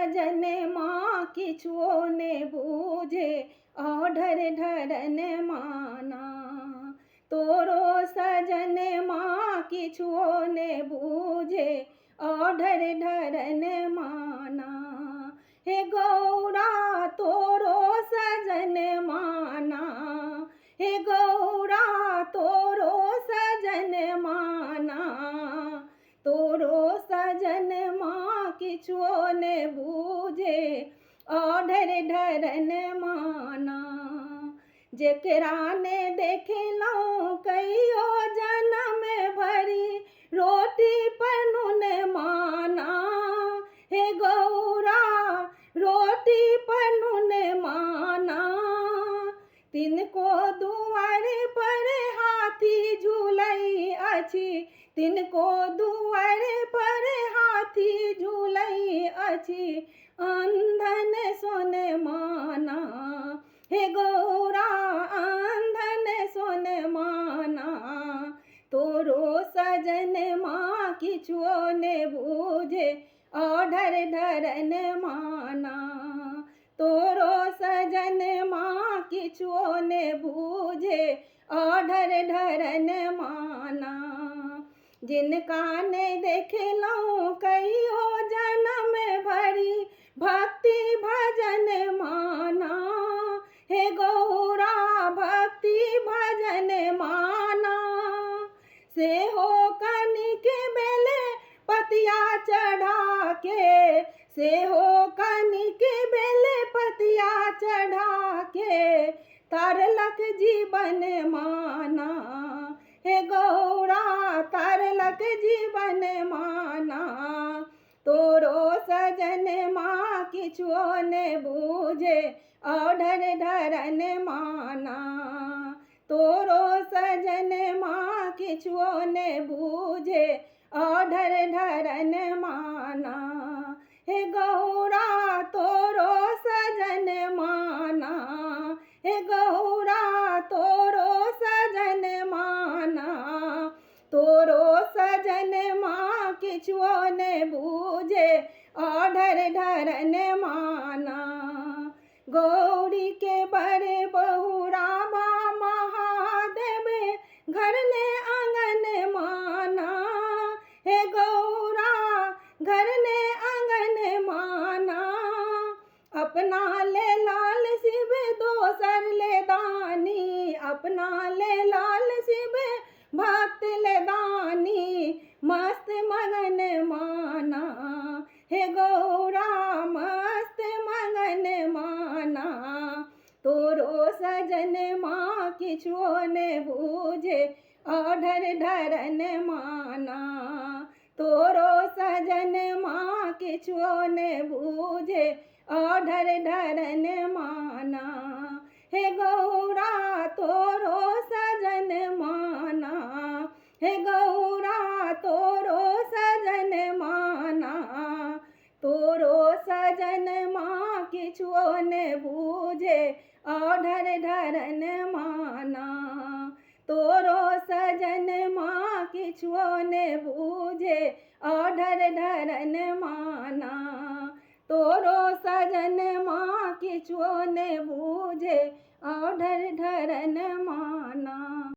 सजन माँ किछुओ ने बूझे ऑढर ढरन माना। तोरो सजन माँ किछुओ ने बूझे ऑढर ढरन माना। हे गौरा तोरो सजन माना, हे गौरा तोरो सजन माना। तोरो सजन माँ किछुओ ने बूझे ऑढर ढरन माना। जेकरा ने देखलहुँ कहियो जनम भरी रोटी पर नून माना। हे गौरा रोटी पर नून माना। तिनको दुआरे पर हाथी झूलै अछि, तिनको दुआरे पर हाथी झूलै अछि अंधन सोन माना। हे गौरा अंधन सोन माना। तोरो सजन माँ किछुओ ने बूझे ऑढर ढरन माना। तोरो सजन माँ किछुओ ने बूझे ऑढर ढरन माना। जिनका ने देखलहुँ कहियो जनम भरी भक्ति भजन माना। हे गौरा भक्ति भजन माना। से हो कनिक बेले पतिया चढ़ा के, से हो कनिक बेले पतिया चढ़ा के तरलक जीवन माना। हे गौरा तरलक जीवन माना। तोरो सजन माँ किछुओ ने बूझे ऑढर ढरन माना। तोरो सजन माँ किछुओ ने बूझे ऑढर ढरन माना। हे गौरा तोरो सजन माना, हे गौरा तोरो सजन माना। तोरो सजन माँ किछुओ ने बूझे ऑढर ढरन माना। गौरी के बड़े बहुरा बा महादेव घर ने आंगन माना। हे गौरा घर ने आंगन माना। अपना ले लाल शिव दोसर ले दानी, अपना ले लाल शिव भक्त ले दानी मस्त मगन माना। हे गौरा मस्त मगन माना। तोरो सजन माँ किछुओ ने बूझे ऑढर ढरन माना। तोरो सजन माँ किछुओ ने बूझे ऑढर ढरन माना। हे गौरा तोरो सजन माना, हे गौरा तोरो सजन माना। तोरो सजन माँ किछुओ ने बूझे ऑढर ढरन माना। तोरो सजन माँ किछुओ ने बूझे ऑढर ढरन माना। तोरो सजन माँ किछुओ ने बूझे ऑढर ढरन माना।